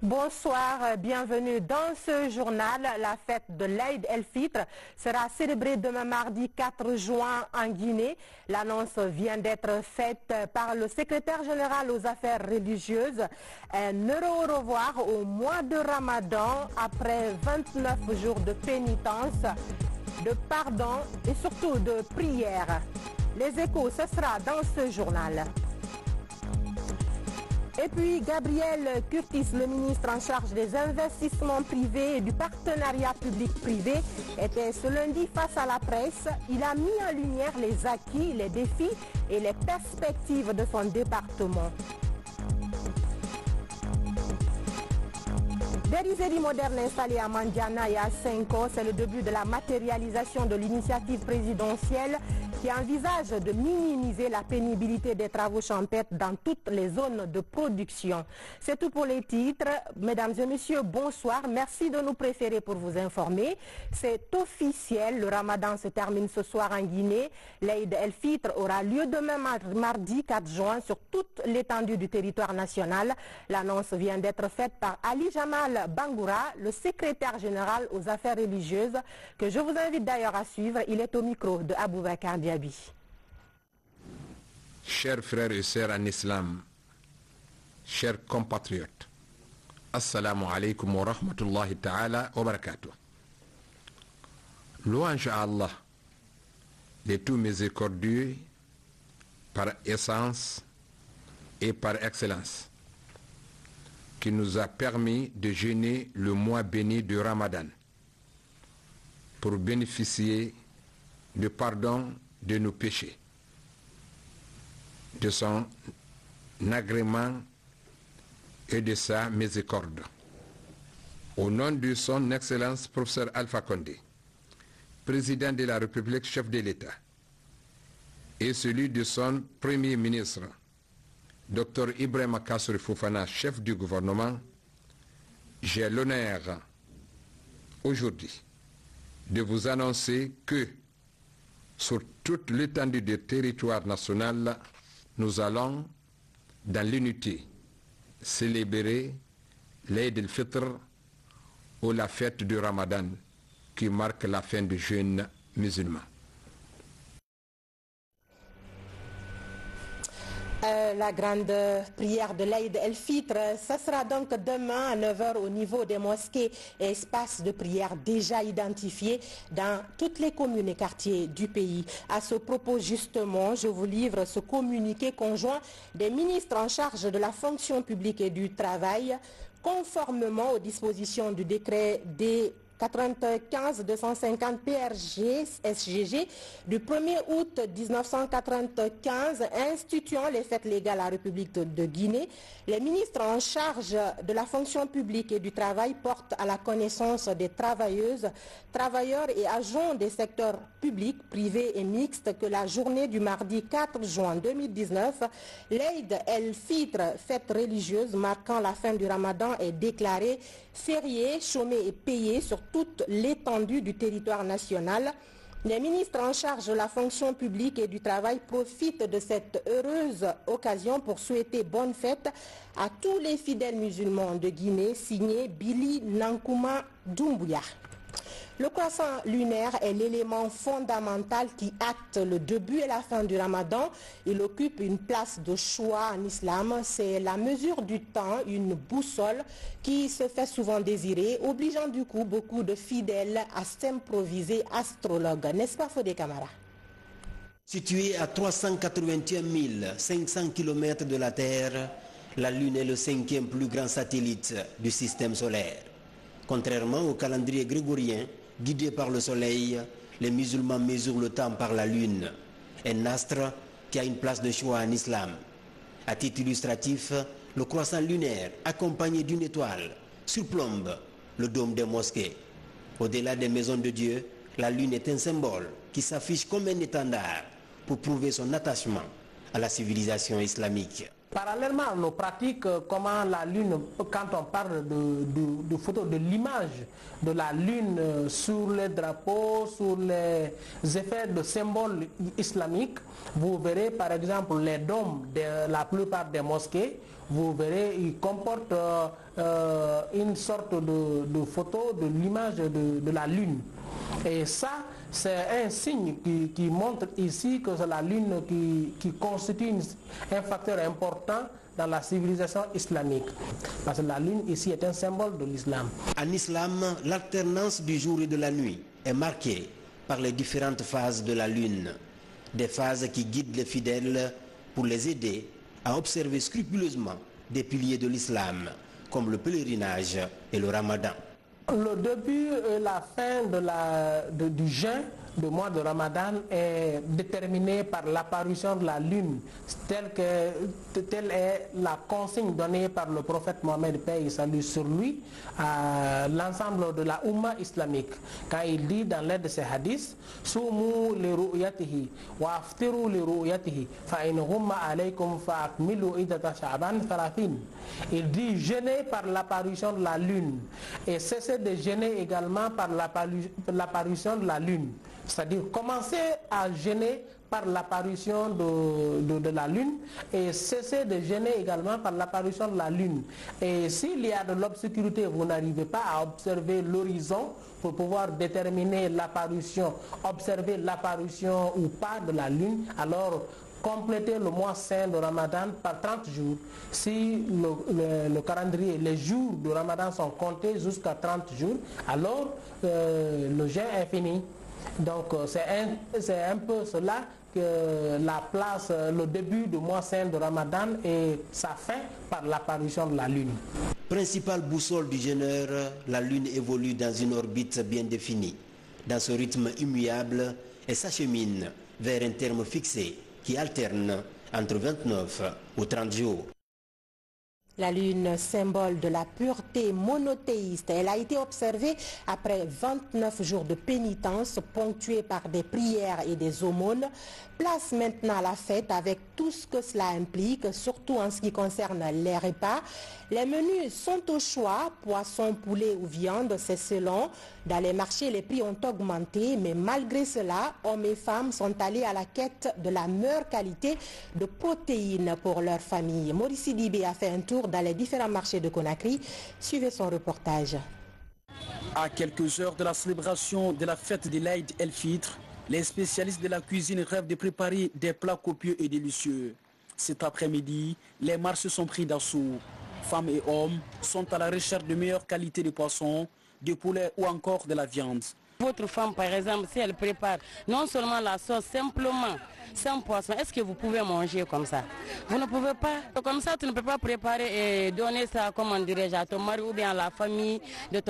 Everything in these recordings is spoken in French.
Bonsoir, bienvenue dans ce journal. La fête de l'Aïd el-Fitr sera célébrée demain mardi 4 juin en Guinée. L'annonce vient d'être faite par le secrétaire général aux affaires religieuses. Un heureux au revoir au mois de Ramadan après 29 jours de pénitence, de pardon et surtout de prière. Les échos, ce sera dans ce journal. Et puis Gabriel Curtis, le ministre en charge des investissements privés et du partenariat public-privé, était ce lundi face à la presse. Il a mis en lumière les acquis, les défis et les perspectives de son département. Des risées modernes installées à Mandiana et à Senko, c'est le début de la matérialisation de l'initiative présidentielle qui envisage de minimiser la pénibilité des travaux champêtres dans toutes les zones de production. C'est tout pour les titres. Mesdames et messieurs, bonsoir. Merci de nous préférer pour vous informer. C'est officiel, le Ramadan se termine ce soir en Guinée. L'Aïd el-Fitr aura lieu demain mardi 4 juin sur toute l'étendue du territoire national. L'annonce vient d'être faite par Ali Jamal Bangoura, le secrétaire général aux affaires religieuses, que je vous invite d'ailleurs à suivre. Il est au micro de Aboubakar Diaby. Chers frères et sœurs en islam, chers compatriotes, assalamu alaikum wa rahmatullahi ta'ala wa barakatuh. Louange à Allah, de tout miséricordieux, par essence et par excellence, qui nous a permis de jeûner le mois béni du Ramadan pour bénéficier du pardon de nos péchés, de son agrément et de sa miséricorde. Au nom de son Excellence professeur Alpha Condé, président de la République, chef de l'État, et celui de son premier ministre, Dr Ibrahima Kassory Fofana, chef du gouvernement, j'ai l'honneur aujourd'hui de vous annoncer que sur toute l'étendue du territoire national, nous allons, dans l'unité, célébrer l'Aïd el-Fitr ou la fête du Ramadan qui marque la fin du jeûne musulman. La grande prière de l'Aïd el-Fitr, ça sera donc demain à 9 h au niveau des mosquées et espaces de prière déjà identifiés dans toutes les communes et quartiers du pays. À ce propos, justement, je vous livre ce communiqué conjoint des ministres en charge de la fonction publique et du travail, conformément aux dispositions du décret des 95-250 PRG SGG du 1er août 1995 instituant les fêtes légales à la République de Guinée. Les ministres en charge de la fonction publique et du travail portent à la connaissance des travailleuses, travailleurs et agents des secteurs publics, privés et mixtes que la journée du mardi 4 juin 2019, l'Aïd el-Fitr, fête religieuse marquant la fin du Ramadan, est déclarée férié, chômé et payé sur toute l'étendue du territoire national. Les ministres en charge de la fonction publique et du travail profitent de cette heureuse occasion pour souhaiter bonne fête à tous les fidèles musulmans de Guinée, signé Billy Nankouma Doumbouya. Le croissant lunaire est l'élément fondamental qui acte le début et la fin du Ramadan. Il occupe une place de choix en islam. C'est la mesure du temps, une boussole qui se fait souvent désirer, obligeant du coup beaucoup de fidèles à s'improviser astrologues. N'est-ce pas, Fodé Camara? Située à 381 500 km de la Terre, la Lune est le 5e plus grand satellite du système solaire. Contrairement au calendrier grégorien, guidé par le soleil, les musulmans mesurent le temps par la lune, un astre qui a une place de choix en islam. À titre illustratif, le croissant lunaire, accompagné d'une étoile, surplombe le dôme des mosquées. Au-delà des maisons de Dieu, la lune est un symbole qui s'affiche comme un étendard pour prouver son attachement à la civilisation islamique. Parallèlement à nos pratiques, comment la Lune, quand on parle de photos, de l'image de la Lune sur les drapeaux, sur les effets de symboles islamiques, vous verrez par exemple les dômes de la plupart des mosquées vous verrez, il comporte une sorte de photo de l'image de la Lune. Et ça, c'est un signe qui montre ici que c'est la Lune qui constitue un facteur important dans la civilisation islamique. Parce que la Lune ici est un symbole de l'islam. En islam, l'alternance du jour et de la nuit est marquée par les différentes phases de la Lune. Des phases qui guident les fidèles pour les aider à observer scrupuleusement des piliers de l'islam, comme le pèlerinage et le ramadan. Le début et la fin du jeûne du mois de Ramadan est déterminé par l'apparition de la lune, telle est la consigne donnée par le prophète Mohammed, paix et salut sur lui, à l'ensemble de la Oumma islamique. Quand il dit dans l'aide de ses hadiths, Soumu li ru'yatihi wa aftiru li ru'yatihi fa in humma alaykum fa akmilu idata sha'ban 30. Il dit jeûner par l'apparition de la lune et cesser de jeûner également par l'apparition de la lune. C'est-à-dire commencer à jeûner par l'apparition de la lune et cesser de jeûner également par l'apparition de la lune. Et s'il y a de l'obscurité, vous n'arrivez pas à observer l'horizon pour pouvoir déterminer l'apparition, observer l'apparition ou pas de la lune, alors compléter le mois saint de Ramadan par 30 jours. Si le calendrier, les jours de Ramadan sont comptés jusqu'à 30 jours, alors le jeûne est fini. Donc c'est un peu cela que la place, le début du mois saint de Ramadan et sa fin par l'apparition de la lune. Principale boussole du jeûneur, la lune évolue dans une orbite bien définie. Dans ce rythme immuable, elle s'achemine vers un terme fixé qui alterne entre 29 ou 30 jours. La lune, symbole de la pureté monothéiste, elle a été observée après 29 jours de pénitence ponctués par des prières et des aumônes. Place maintenant à la fête avec tout ce que cela implique, surtout en ce qui concerne les repas. Les menus sont au choix, poisson, poulet ou viande, c'est selon. Dans les marchés, les prix ont augmenté, mais malgré cela, hommes et femmes sont allés à la quête de la meilleure qualité de protéines pour leur famille. Maurice Sidibé a fait un tour dans les différents marchés de Conakry. Suivez son reportage. À quelques heures de la célébration de la fête de l'Aïd el-Fitr, les spécialistes de la cuisine rêvent de préparer des plats copieux et délicieux. Cet après-midi, les marchés sont pris d'assaut. Femmes et hommes sont à la recherche de meilleures qualités de poissons, de poulet ou encore de la viande. Votre femme, par exemple, si elle prépare non seulement la sauce, simplement, sans poisson, est-ce que vous pouvez manger comme ça? Vous ne pouvez pas. Comme ça, tu ne peux pas préparer et donner ça, comment dirais-je, à ton mari ou bien à la famille de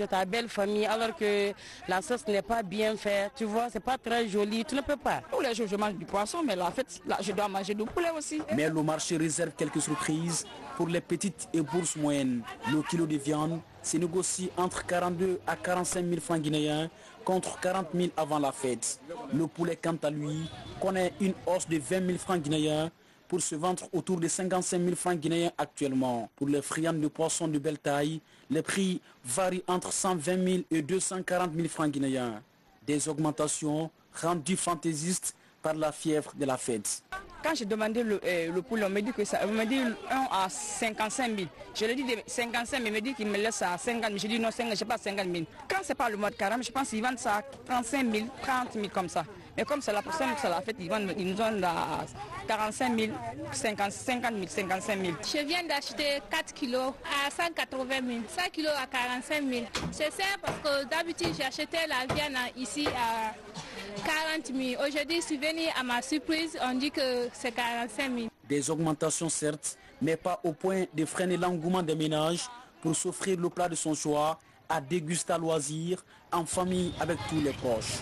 ta belle famille, alors que la sauce n'est pas bien faite. Tu vois, c'est pas très joli. Tu ne peux pas. Tous les jours, je mange du poisson, mais en fait, là, je dois manger du poulet aussi. Mais le marché réserve quelques surprises pour les petites et bourses moyennes. Le kilo de viande se négocie entre 42 à 45 000 francs guinéens contre 40 000 avant la fête. Le poulet, quant à lui, connaît une hausse de 20 000 francs guinéens pour se vendre autour de 55 000 francs guinéens actuellement. Pour les friandes de poissons de belle taille, les prix varient entre 120 000 et 240 000 francs guinéens. Des augmentations rendues fantaisistes par la fièvre de la fête. Quand j'ai demandé le poulet, on me dit que ça, on me dit 1 à 55 000. Je lui ai dit 55 000, il me dit qu'il me laisse à 50 000. Je dis non, je ne sais pas 50 000. Quand c'est pas le mois de carême, je pense qu'ils vendent ça à 35 000, 30 000 comme ça. Mais comme c'est la prochaine, c'est la fête, ils nous vendent à 45 000, 50 000, 55 000. Je viens d'acheter 4 kilos à 180 000, 5 kilos à 45 000. C'est ça parce que d'habitude j'achetais la viande ici à 40 000. Aujourd'hui, je suis venue à ma surprise, on dit que c'est 45 000. Des augmentations certes, mais pas au point de freiner l'engouement des ménages pour s'offrir le plat de son choix à déguster à loisir, en famille avec tous les proches.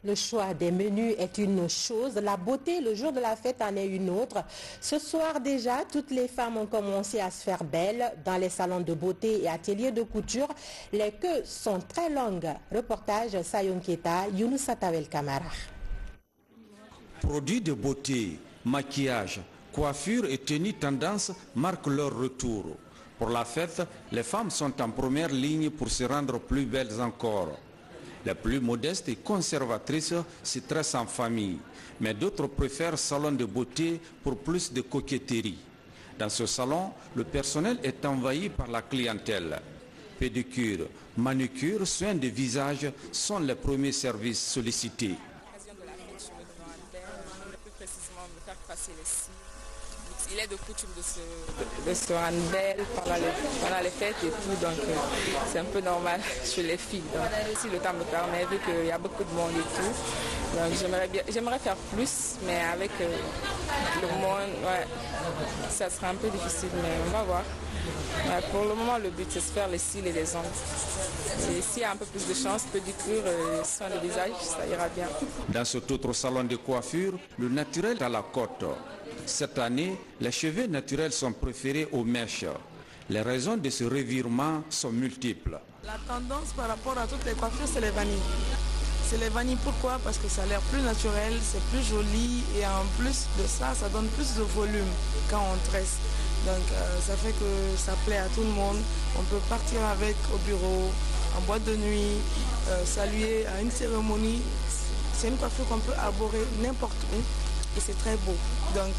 Le choix des menus est une chose, la beauté le jour de la fête en est une autre. Ce soir déjà, toutes les femmes ont commencé à se faire belles dans les salons de beauté et ateliers de couture. Les queues sont très longues. Reportage Sayon Keta, Younous Atawel Kamara. Produits de beauté, maquillage, coiffure et tenue tendance marquent leur retour. Pour la fête, les femmes sont en première ligne pour se rendre plus belles encore. Les plus modestes et conservatrices se tressent en famille, mais d'autres préfèrent salon de beauté pour plus de coquetterie. Dans ce salon, le personnel est envahi par la clientèle. Pédicure, manucure, soins de visage sont les premiers services sollicités. Il est de coutume de se rendre belle pendant les fêtes et tout, donc c'est un peu normal chez les filles. Donc, si le temps me permet, vu qu'il y a beaucoup de monde et tout, donc j'aimerais faire plus, mais avec le monde, ouais, ça sera un peu difficile, mais on va voir. Ouais, pour le moment, le but c'est de faire les cils et les ongles. Et s'il y a un peu plus de chance, pédicure, soin de visage, ça ira bien. Dans cet autre salon de coiffure, le naturel est à la cote. Cette année, les cheveux naturels sont préférés aux mèches. Les raisons de ce revirement sont multiples. La tendance par rapport à toutes les coiffures, c'est les vanilles. C'est les vanilles, pourquoi? Parce que ça a l'air plus naturel, c'est plus joli et en plus de ça, ça donne plus de volume quand on tresse. Donc ça fait que ça plaît à tout le monde. On peut partir avec au bureau, en boîte de nuit, saluer à une cérémonie. C'est une coiffure qu'on peut arborer n'importe où. Et c'est très beau. Donc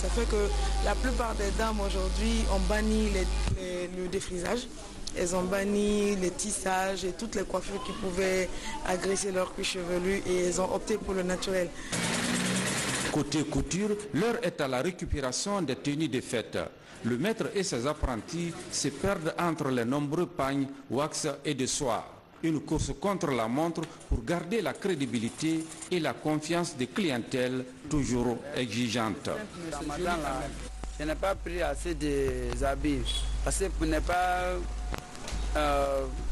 ça fait que la plupart des dames aujourd'hui ont banni le défrisage. Elles ont banni les tissages et toutes les coiffures qui pouvaient agresser leur cuir chevelu et elles ont opté pour le naturel. Côté couture, l'heure est à la récupération des tenues de fête. Le maître et ses apprentis se perdent entre les nombreux pagnes, wax et de soie. Une course contre la montre pour garder la crédibilité et la confiance des clientèles toujours exigeantes. Je n'ai pas pris assez de habits parce que pour ne pas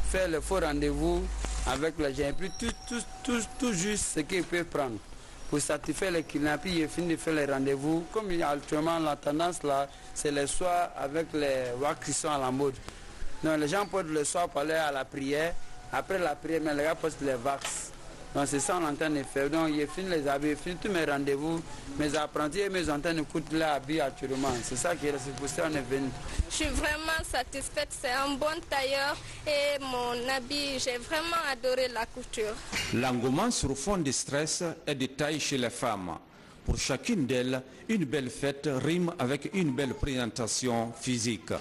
faire le faux rendez-vous avec les gens, et puis tout juste ce qu'ils peuvent prendre. Pour satisfaire les clients, puis ils finissent de faire les rendez-vous. Comme il y a actuellement la tendance là, c'est les soirs avec les wax qui sont à la mode. Donc les gens portent le soir pour aller à la prière. Après la prière, mais les gars postent les vax. Donc c'est ça qu'on est en train de faire. Donc il finit les habits, il finit tous mes rendez-vous. Mes apprentis et mes antennes coûtent les habits actuellement. C'est ça qui est, c'est pour ça qu'on est venu. Je suis vraiment satisfaite, c'est un bon tailleur et mon habit, j'ai vraiment adoré la couture. L'engouement sur fond de stress est de taille chez les femmes. Pour chacune d'elles, une belle fête rime avec une belle présentation physique.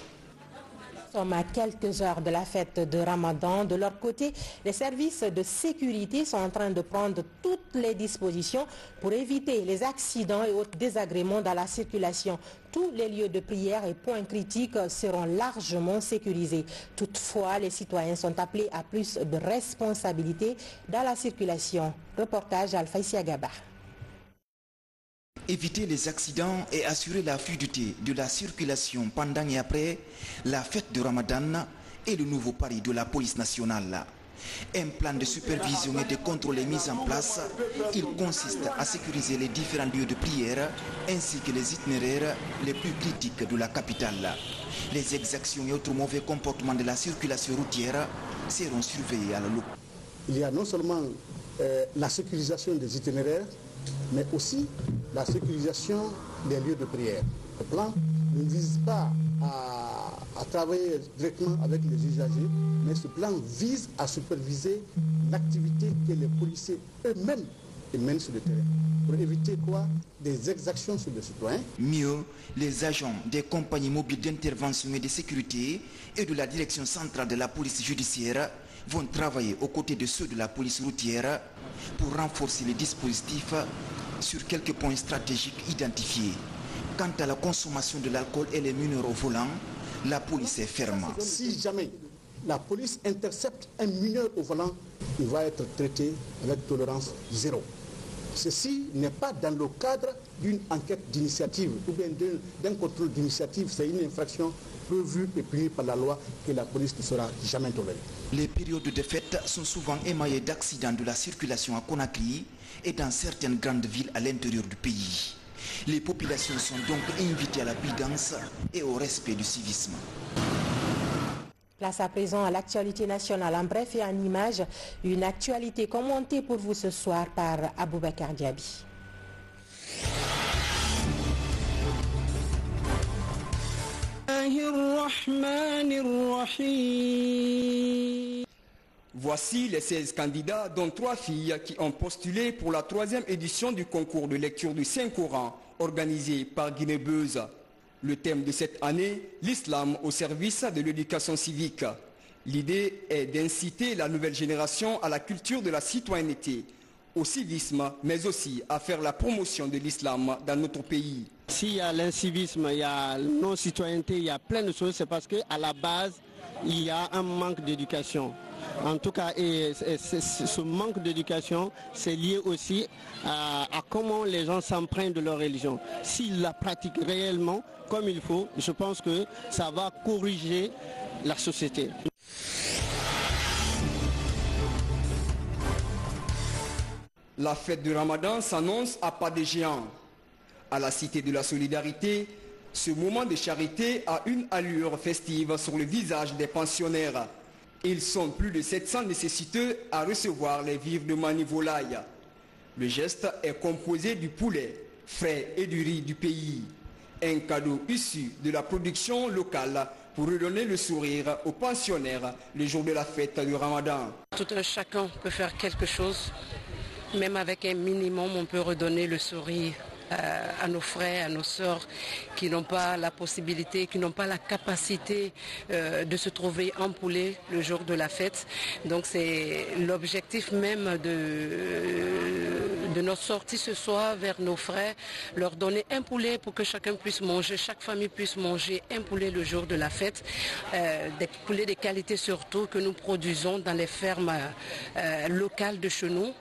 Nous sommes à quelques heures de la fête de Ramadan. De leur côté, les services de sécurité sont en train de prendre toutes les dispositions pour éviter les accidents et autres désagréments dans la circulation. Tous les lieux de prière et points critiques seront largement sécurisés. Toutefois, les citoyens sont appelés à plus de responsabilité dans la circulation. Reportage Alphaïsia Gaba. Éviter les accidents et assurer la fluidité de la circulation pendant et après la fête de Ramadan est le nouveau pari de la police nationale. Un plan de supervision et de contrôle est mis en place. Il consiste à sécuriser les différents lieux de prière ainsi que les itinéraires les plus critiques de la capitale. Les exactions et autres mauvais comportements de la circulation routière seront surveillés à la loupe. Il y a non seulement la sécurisation des itinéraires, mais aussi la sécurisation des lieux de prière. Le plan ne vise pas à travailler directement avec les usagers, mais ce plan vise à superviser l'activité que les policiers eux-mêmes mènent sur le terrain, pour éviter quoi? Des exactions sur les citoyens. Mieux, les agents des compagnies mobiles d'intervention et de sécurité et de la direction centrale de la police judiciaire vont travailler aux côtés de ceux de la police routière pour renforcer les dispositifs sur quelques points stratégiques identifiés. Quant à la consommation de l'alcool et les mineurs au volant, la police est ferme. Si jamais la police intercepte un mineur au volant, il va être traité avec tolérance zéro. Ceci n'est pas dans le cadre d'une enquête d'initiative ou bien d'un contrôle d'initiative, c'est une infraction prévue et punie par la loi que la police ne sera jamais tolérée. Les périodes de fête sont souvent émaillées d'accidents de la circulation à Conakry et dans certaines grandes villes à l'intérieur du pays. Les populations sont donc invitées à la prudence et au respect du civisme. Place à présent à l'actualité nationale en bref et en images. Une actualité commentée pour vous ce soir par Aboubakar Diaby. Voici les 16 candidats, dont 3 filles, qui ont postulé pour la 3e édition du concours de lecture du Saint-Coran, organisé par Guinée-Beuse. Le thème de cette année, l'islam au service de l'éducation civique. L'idée est d'inciter la nouvelle génération à la culture de la citoyenneté, au civisme, mais aussi à faire la promotion de l'islam dans notre pays. S'il y a l'incivisme, il y a la non-citoyenneté, il y a plein de choses, c'est parce qu'à la base, il y a un manque d'éducation. En tout cas, et ce manque d'éducation, c'est lié aussi à comment les gens s'empruntent de leur religion. S'ils la pratiquent réellement comme il faut, je pense que ça va corriger la société. La fête du Ramadan s'annonce à pas de géant. À la Cité de la Solidarité, ce moment de charité a une allure festive sur le visage des pensionnaires. Ils sont plus de 700 nécessiteux à recevoir les vivres de Manivolaï. Le geste est composé du poulet frais et du riz du pays. Un cadeau issu de la production locale pour redonner le sourire aux pensionnaires le jour de la fête du Ramadan. Tout un chacun peut faire quelque chose. Même avec un minimum, on peut redonner le sourire à nos frères, à nos sœurs qui n'ont pas la possibilité, qui n'ont pas la capacité de se trouver empoulés le jour de la fête. Donc c'est l'objectif même de notre sortie ce soir vers nos frères, leur donner un poulet pour que chacun puisse manger, chaque famille puisse manger un poulet le jour de la fête, des poulets de qualité surtout que nous produisons dans les fermes locales de chez nous.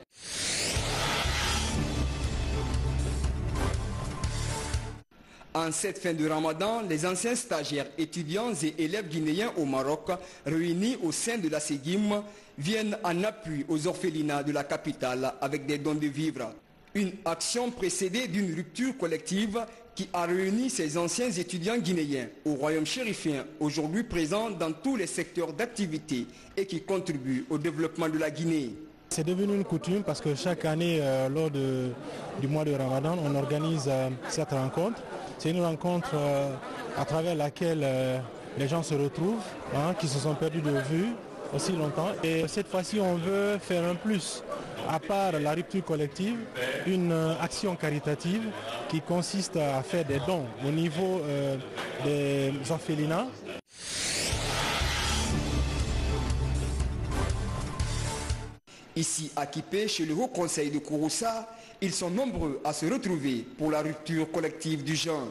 En cette fin de Ramadan, les anciens stagiaires, étudiants et élèves guinéens au Maroc, réunis au sein de la Ségim, viennent en appui aux orphelinats de la capitale avec des dons de vivres. Une action précédée d'une rupture collective qui a réuni ces anciens étudiants guinéens au royaume chérifien, aujourd'hui présents dans tous les secteurs d'activité et qui contribuent au développement de la Guinée. C'est devenu une coutume parce que chaque année, lors du mois de Ramadan, on organise cette rencontre. C'est une rencontre à travers laquelle les gens se retrouvent, qui se sont perdus de vue aussi longtemps. Et cette fois-ci, on veut faire un plus. À part la rupture collective, une action caritative qui consiste à faire des dons au niveau des orphelinats. Ici à Kipé, chez le Haut Conseil de Kouroussa, ils sont nombreux à se retrouver pour la rupture collective du genre.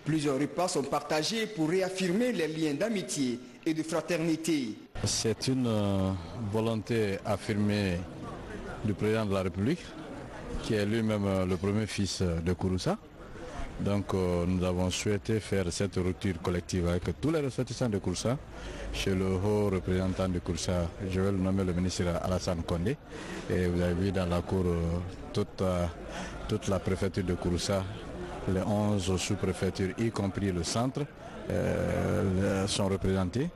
Plusieurs repas sont partagés pour réaffirmer les liens d'amitié et de fraternité. C'est une volonté affirmée du président de la République, qui est lui-même le premier fils de Kouroussa. Donc nous avons souhaité faire cette rupture collective avec tous les ressortissants de Kouroussa. Chez le haut représentant de Kouroussa, je vais le nommer le ministre Alassane Condé. Et vous avez vu dans la cour toute la préfecture de Kouroussa, les 11 sous-préfectures, y compris le centre, sont représentés.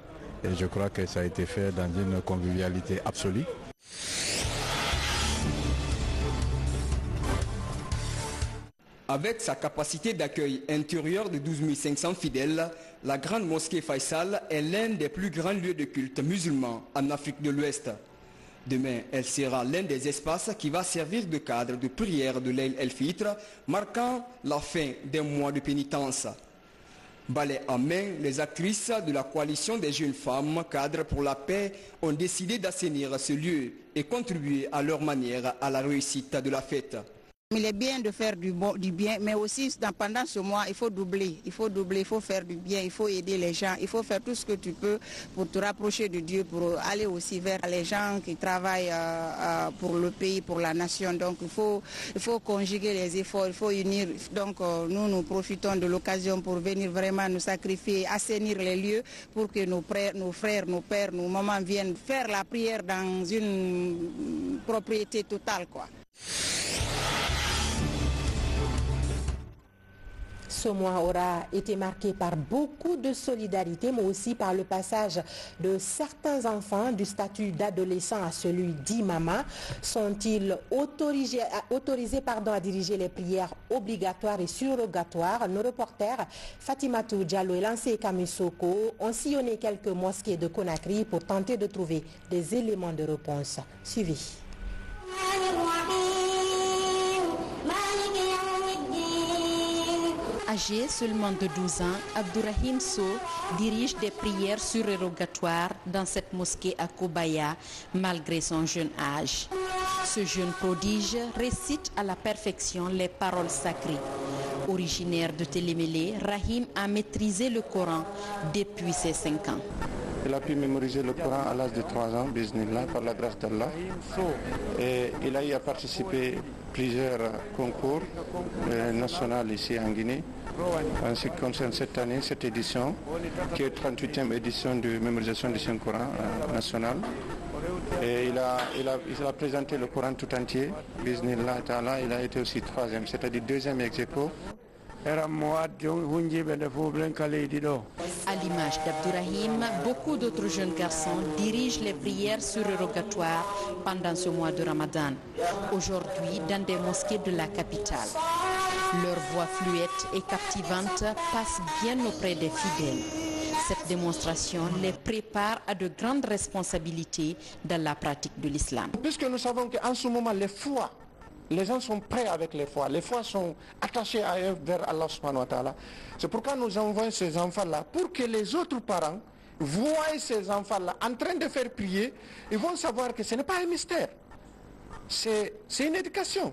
Et je crois que ça a été fait dans une convivialité absolue. Avec sa capacité d'accueil intérieur de 12 500 fidèles, la grande mosquée Faisal est l'un des plus grands lieux de culte musulmans en Afrique de l'Ouest. Demain, elle sera l'un des espaces qui va servir de cadre de prière de l'Eid el-Fitr, marquant la fin d'un mois de pénitence. Balai en main, les actrices de la coalition des jeunes femmes cadres pour la paix ont décidé d'assainir ce lieu et contribuer à leur manière à la réussite de la fête. Il est bien de faire du bien, mais aussi pendant ce mois, il faut doubler, il faut faire du bien, il faut aider les gens, il faut faire tout ce que tu peux pour te rapprocher de Dieu, pour aller aussi vers les gens qui travaillent pour le pays, pour la nation. Donc il faut conjuguer les efforts, il faut unir. Donc nous profitons de l'occasion pour venir vraiment nous sacrifier, assainir les lieux pour que nos frères, nos pères, nos mamans viennent faire la prière dans une propriété totale, quoi. Ce mois aura été marqué par beaucoup de solidarité, mais aussi par le passage de certains enfants du statut d'adolescent à celui d'imama. Sont-ils autorisés à diriger les prières obligatoires et surrogatoires? Nos reporters Fatimatou Diallo et Lancé Kamisoko ont sillonné quelques mosquées de Conakry pour tenter de trouver des éléments de réponse. Suivi. À Âgé seulement de 12 ans, Abdourahim Sow dirige des prières surérogatoires dans cette mosquée à Kobaya, malgré son jeune âge. Ce jeune prodige récite à la perfection les paroles sacrées. Originaire de Télémélé, Rahim a maîtrisé le Coran depuis ses 5 ans. Il a pu mémoriser le Coran à l'âge de 3 ans, bismillah, par la grâce d'Allah. Et il a eu à participer à plusieurs concours nationaux ici en Guinée. En ce qui concerne cette année, cette édition, qui est 38e édition de mémorisation du Saint-Coran national. Et il a présenté le Coran tout entier, bismillah ta'ala, il a été aussi 3e, c'est-à-dire 2e ex-aequo. À l'image d'Abdourahim, beaucoup d'autres jeunes garçons dirigent les prières surérogatoires pendant ce mois de Ramadan, aujourd'hui dans des mosquées de la capitale. Leur voix fluette et captivante passe bien auprès des fidèles. Cette démonstration les prépare à de grandes responsabilités dans la pratique de l'islam. Puisque nous savons qu'en ce moment, les gens sont prêts avec les foi sont attachés vers Allah subhanahu wa ta'ala. C'est pourquoi nous envoyons ces enfants-là, pour que les autres parents voient ces enfants-là en train de faire prier, ils vont savoir que ce n'est pas un mystère, c'est une éducation.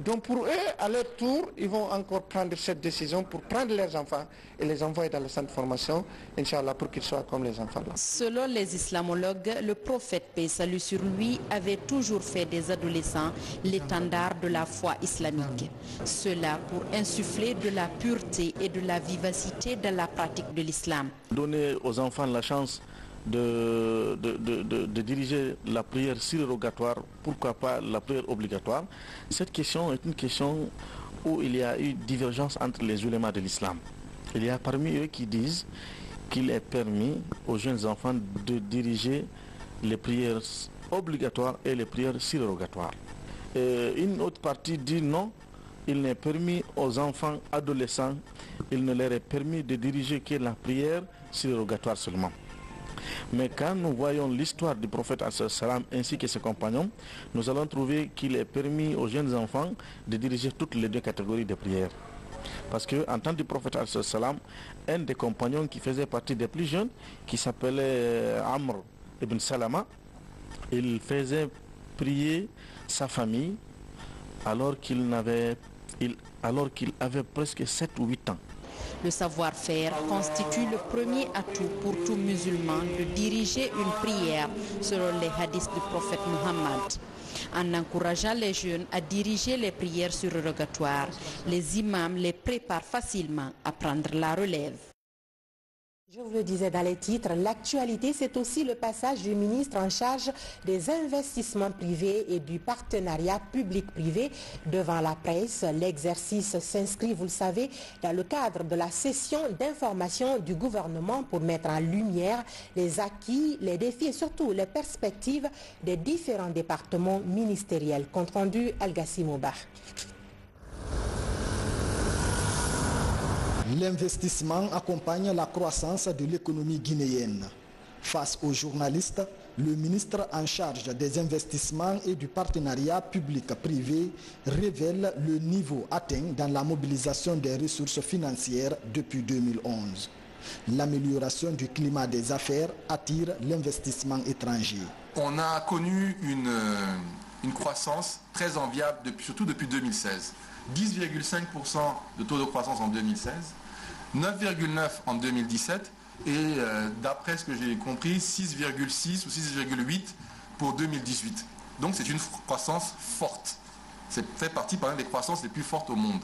Donc pour eux, à leur tour, ils vont encore prendre cette décision pour prendre leurs enfants et les envoyer dans le centre de formation, Inch'Allah, pour qu'ils soient comme les enfants là. Selon les islamologues, le prophète, paix et salut sur lui, avait toujours fait des adolescents l'étendard de la foi islamique. Cela pour insuffler de la pureté et de la vivacité dans la pratique de l'islam. Donner aux enfants la chance de diriger la prière surrogatoire, pourquoi pas la prière obligatoire. Cette question est une question où il y a eu divergence entre les ulémas de l'islam. Il y a parmi eux qui disent qu'il est permis aux jeunes enfants de diriger les prières obligatoires et les prières surrogatoires. Une autre partie dit non, il n'est permis aux enfants adolescents, il ne leur est permis de diriger que la prière surrogatoire seulement. Mais quand nous voyons l'histoire du prophète salam ainsi que ses compagnons, nous allons trouver qu'il est permis aux jeunes enfants de diriger toutes les deux catégories de prières. Parce qu'en temps du prophète salam, un des compagnons qui faisait partie des plus jeunes, qui s'appelait Amr ibn Salama, il faisait prier sa famille alors qu'il avait presque 7 ou 8 ans. Le savoir-faire constitue le premier atout pour tout musulman de diriger une prière selon les hadiths du prophète Muhammad. En encourageant les jeunes à diriger les prières surrogatoires, les imams les préparent facilement à prendre la relève. Je vous le disais dans les titres, l'actualité, c'est aussi le passage du ministre en charge des investissements privés et du partenariat public-privé devant la presse. L'exercice s'inscrit, vous le savez, dans le cadre de la session d'information du gouvernement pour mettre en lumière les acquis, les défis et surtout les perspectives des différents départements ministériels. Compte rendu, Al-Gassim Oubar. L'investissement accompagne la croissance de l'économie guinéenne. Face aux journalistes, le ministre en charge des investissements et du partenariat public-privé révèle le niveau atteint dans la mobilisation des ressources financières depuis 2011. L'amélioration du climat des affaires attire l'investissement étranger. On a connu une croissance très enviable, surtout depuis 2016. 10,5% de taux de croissance en 2016, 9,9% en 2017 et d'après ce que j'ai compris, 6,6 ou 6,8% pour 2018. Donc c'est une croissance forte. C'est fait partie parmi les croissances les plus fortes au monde.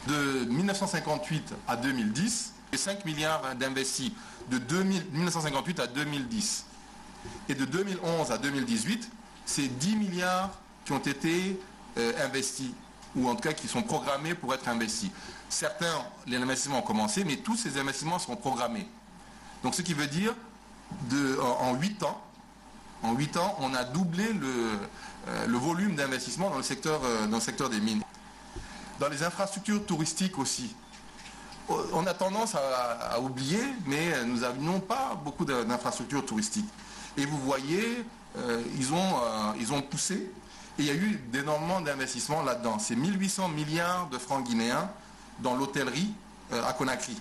De 1958 à 2010, 5 milliards d'investis de 1958 à 2010. Et de 2011 à 2018, c'est 10 milliards qui ont été investis, ou en tout cas qui sont programmés pour être investis. Certains, les investissements ont commencé, mais tous ces investissements seront programmés. Donc ce qui veut dire, en 8 ans, on a doublé le volume d'investissement dans le secteur des mines. Dans les infrastructures touristiques aussi. On a tendance à oublier, mais nous n'avons pas beaucoup d'infrastructures touristiques. Et vous voyez, ils ont poussé. Et il y a eu énormément d'investissements là-dedans. C'est 1800 milliards de francs guinéens dans l'hôtellerie à Conakry.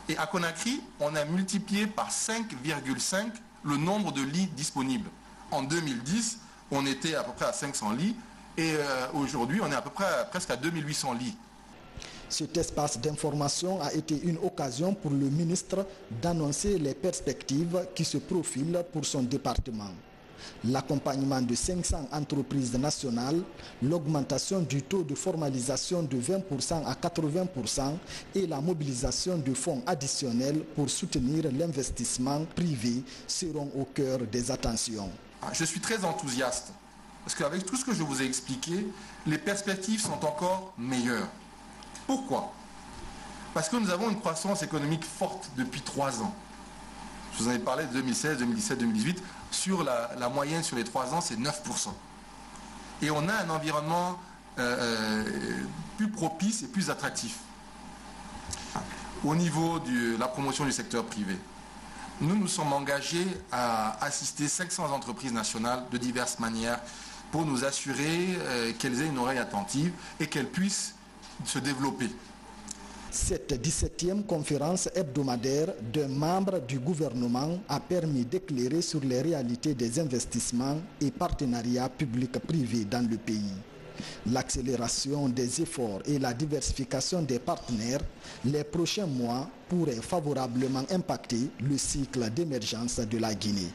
Et à Conakry, on a multiplié par 5,5 le nombre de lits disponibles. En 2010, on était à peu près à 500 lits et aujourd'hui, on est à peu près presque à 2800 lits. Cet espace d'information a été une occasion pour le ministre d'annoncer les perspectives qui se profilent pour son département. L'accompagnement de 500 entreprises nationales, l'augmentation du taux de formalisation de 20% à 80% et la mobilisation de fonds additionnels pour soutenir l'investissement privé seront au cœur des attentions. Je suis très enthousiaste parce qu'avec tout ce que je vous ai expliqué, les perspectives sont encore meilleures. Pourquoi? Parce que nous avons une croissance économique forte depuis 3 ans. Je vous en ai parlé de 2016, 2017, 2018. Sur la moyenne sur les 3 ans, c'est 9%. Et on a un environnement plus propice et plus attractif. Au niveau de la promotion du secteur privé, nous nous sommes engagés à assister 500 entreprises nationales de diverses manières pour nous assurer qu'elles aient une oreille attentive et qu'elles puissent se développer. Cette 17e conférence hebdomadaire d'un membre du gouvernement a permis d'éclairer sur les réalités des investissements et partenariats publics-privés dans le pays. L'accélération des efforts et la diversification des partenaires, les prochains mois pourraient favorablement impacter le cycle d'émergence de la Guinée.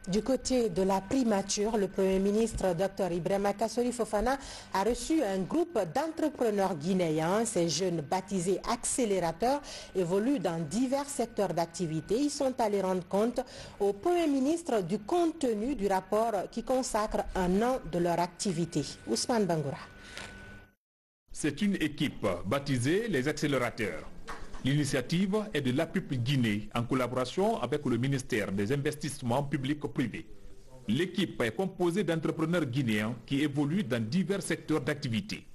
Du côté de la primature, le Premier ministre Dr Ibrahima Kassori Fofana a reçu un groupe d'entrepreneurs guinéens. Ces jeunes baptisés accélérateurs évoluent dans divers secteurs d'activité. Ils sont allés rendre compte au Premier ministre du contenu du rapport qui consacre 1 an de leur activité. Ousmane Bangoura. C'est une équipe baptisée les accélérateurs. L'initiative est de l'APUP Guinée en collaboration avec le ministère des Investissements publics-privés. L'équipe est composée d'entrepreneurs guinéens qui évoluent dans divers secteurs d'activité.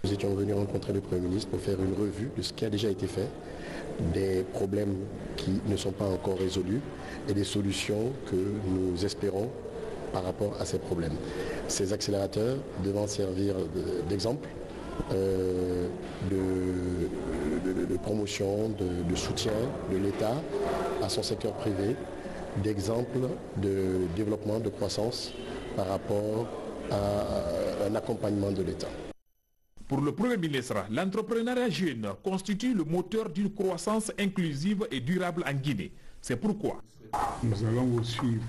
Nous étions venus rencontrer le Premier ministre pour faire une revue de ce qui a déjà été fait, des problèmes qui ne sont pas encore résolus et des solutions que nous espérons par rapport à ces problèmes. Ces accélérateurs devant servir d'exemple, de promotion, de soutien de l'État à son secteur privé, d'exemple de développement, de croissance par rapport à un accompagnement de l'État. Pour le Premier ministre, l'entrepreneuriat jeune constitue le moteur d'une croissance inclusive et durable en Guinée. C'est pourquoi nous allons vous suivre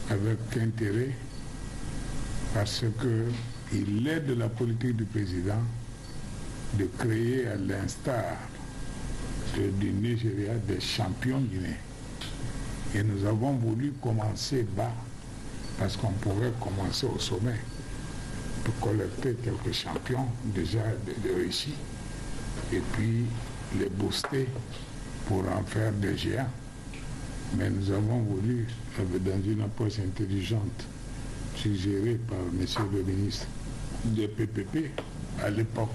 avec intérêt parce qu'il est de la politique du président de créer à l'instar du Nigeria des champions guinéens. Et nous avons voulu commencer bas parce qu'on pourrait commencer au sommet pour collecter quelques champions déjà de réussis et puis les booster pour en faire des géants. Mais nous avons voulu, dans une approche intelligente, suggérée par M. le ministre des PPP, à l'époque,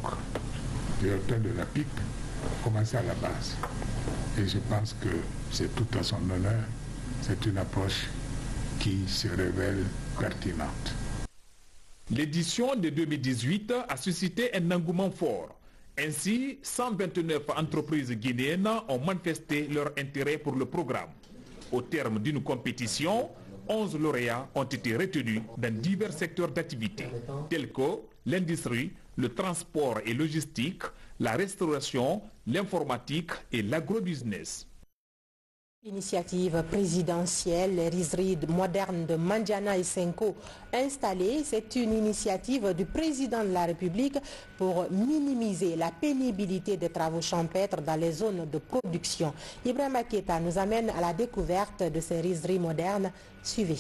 directeur de la PIP, commencer à la base. Et je pense que c'est tout à son honneur. C'est une approche qui se révèle pertinente. L'édition de 2018 a suscité un engouement fort. Ainsi, 129 entreprises guinéennes ont manifesté leur intérêt pour le programme. Au terme d'une compétition, 11 lauréats ont été retenus dans divers secteurs d'activité, tels que l'industrie, le transport et logistique, la restauration, l'informatique et l'agrobusiness. Initiative présidentielle, les rizeries modernes de Mandiana et Senko installées, c'est une initiative du président de la République pour minimiser la pénibilité des travaux champêtres dans les zones de production. Ibrahima Keita nous amène à la découverte de ces rizeries modernes. Suivez.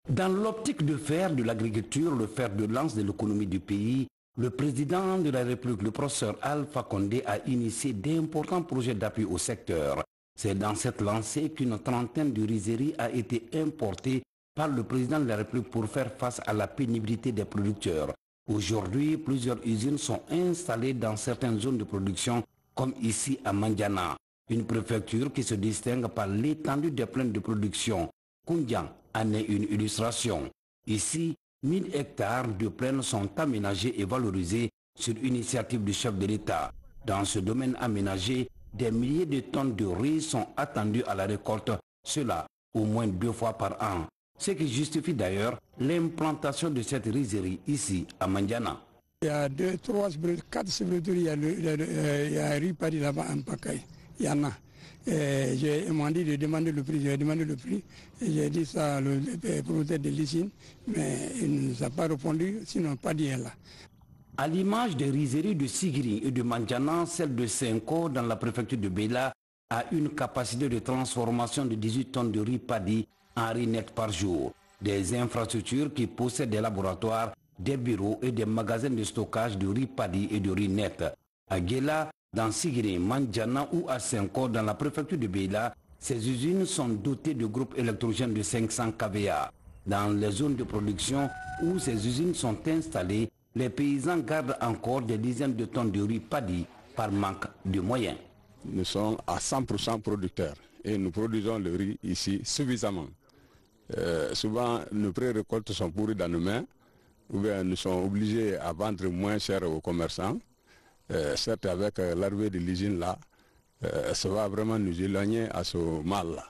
Dans l'optique de faire de l'agriculture le fer de lance de l'économie du pays, le président de la République, le professeur Alpha Condé, a initié d'importants projets d'appui au secteur. C'est dans cette lancée qu'une trentaine de rizeries a été importée par le président de la République pour faire face à la pénibilité des producteurs. Aujourd'hui, plusieurs usines sont installées dans certaines zones de production, comme ici à Mandiana, une préfecture qui se distingue par l'étendue des plaines de production. Koundian en est une illustration. Ici, 1000 hectares de plaine sont aménagés et valorisés sur initiative du chef de l'État. Dans ce domaine aménagé, des milliers de tonnes de riz sont attendues à la récolte, cela au moins 2 fois par an. Ce qui justifie d'ailleurs l'implantation de cette rizerie ici à Mandiana. Il y a 2, 3, 4 il y a riz pari là-bas en Pakaï. Il y en a. Ils m'ont dit de demander le prix, j'ai demandé le prix et j'ai dit ça au propriétaire de l'usine, mais il ne nous a pas répondu, sinon pas dit là. À l'image des rizeries de Sigiri et de Mandiana, celle de Senko dans la préfecture de Bela a une capacité de transformation de 18 tonnes de riz paddy en riz net par jour. Des infrastructures qui possèdent des laboratoires, des bureaux et des magasins de stockage de riz paddy et de riz net. À Gela, dans Sigiri, Mandiana ou à Senko dans la préfecture de Bela, ces usines sont dotées de groupes électrogènes de 500 kVA. Dans les zones de production où ces usines sont installées, les paysans gardent encore des dizaines de tonnes de riz paddy par manque de moyens. Nous sommes à 100% producteurs et nous produisons le riz ici suffisamment. Souvent, nos pré-récoltes sont pourries dans nos mains, ou bien nous sommes obligés à vendre moins cher aux commerçants. Certes, avec l'arrivée de l'usine là, ça va vraiment nous éloigner à ce mal-là.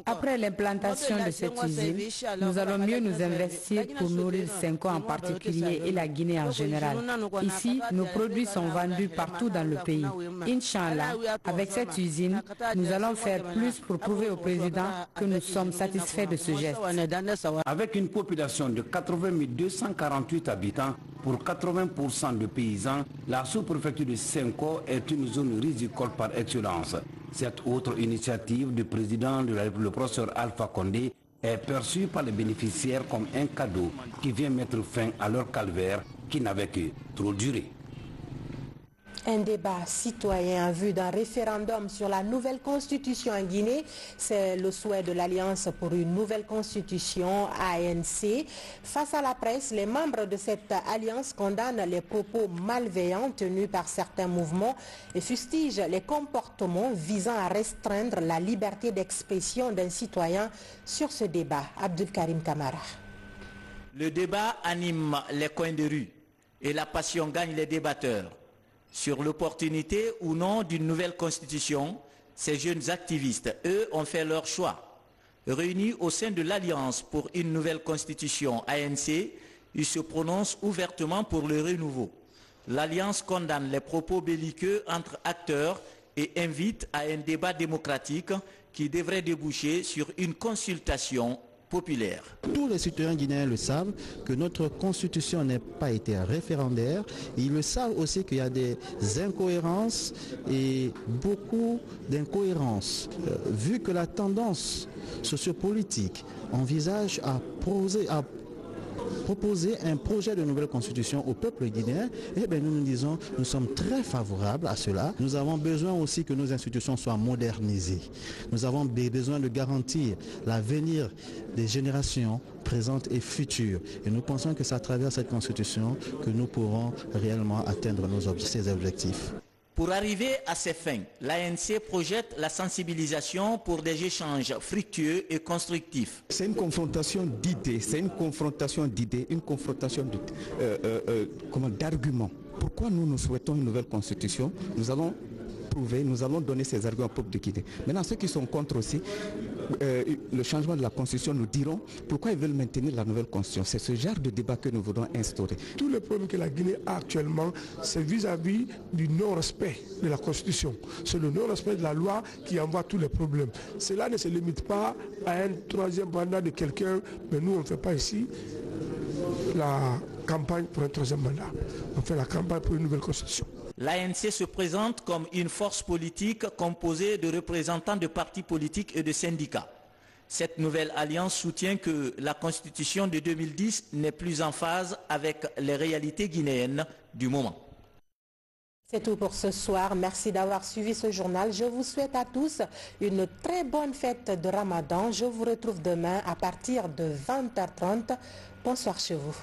Après l'implantation de cette usine, nous allons mieux nous investir pour nourrir Senko en particulier et la Guinée en général. Ici, nos produits sont vendus partout dans le pays. Inch'Allah, avec cette usine, nous allons faire plus pour prouver au président que nous sommes satisfaits de ce geste. Avec une population de 80 248 habitants pour 80% de paysans, la sous-préfecture de Senko est une zone rizicole par excellence. Cette autre initiative du président de la République, le professeur Alpha Condé, est perçue par les bénéficiaires comme un cadeau qui vient mettre fin à leur calvaire qui n'avait que trop duré. Un débat citoyen en vue d'un référendum sur la nouvelle constitution en Guinée. C'est le souhait de l'Alliance pour une nouvelle constitution, ANC. Face à la presse, les membres de cette alliance condamnent les propos malveillants tenus par certains mouvements et fustigent les comportements visant à restreindre la liberté d'expression d'un citoyen sur ce débat. Abdul Karim Kamara. Le débat anime les coins de rue et la passion gagne les débatteurs. Sur l'opportunité ou non d'une nouvelle constitution, ces jeunes activistes, eux, ont fait leur choix. Réunis au sein de l'Alliance pour une nouvelle constitution ANC, ils se prononcent ouvertement pour le renouveau. L'Alliance condamne les propos belliqueux entre acteurs et invite à un débat démocratique qui devrait déboucher sur une consultation populaire. Tous les citoyens guinéens le savent que notre constitution n'a pas été référendaire. Ils le savent aussi qu'il y a des incohérences et beaucoup d'incohérences. Vu que la tendance sociopolitique envisage à proposer un projet de nouvelle constitution au peuple guinéen, eh bien nous disons, nous sommes très favorables à cela. Nous avons besoin aussi que nos institutions soient modernisées. Nous avons besoin de garantir l'avenir des générations présentes et futures. Et nous pensons que c'est à travers cette constitution que nous pourrons réellement atteindre ces objectifs. Pour arriver à ces fins, l'ANC projette la sensibilisation pour des échanges fructueux et constructifs. C'est une confrontation d'idées, une confrontation d'arguments. Pourquoi nous souhaitons une nouvelle constitution? Nous allons donner ces arguments au peuple de Guinée. Maintenant, ceux qui sont contre aussi le changement de la constitution nous diront pourquoi ils veulent maintenir la nouvelle constitution. C'est ce genre de débat que nous voudrons instaurer. Tous les problèmes que la Guinée a actuellement, c'est vis-à-vis du non-respect de la constitution. C'est le non-respect de la loi qui envoie tous les problèmes. Cela ne se limite pas à un troisième mandat de quelqu'un, mais nous on ne fait pas ici la campagne pour un troisième mandat. On fait la campagne pour une nouvelle constitution. L'ANC se présente comme une force politique composée de représentants de partis politiques et de syndicats. Cette nouvelle alliance soutient que la constitution de 2010 n'est plus en phase avec les réalités guinéennes du moment. C'est tout pour ce soir. Merci d'avoir suivi ce journal. Je vous souhaite à tous une très bonne fête de Ramadan. Je vous retrouve demain à partir de 20h30. Bonsoir chez vous.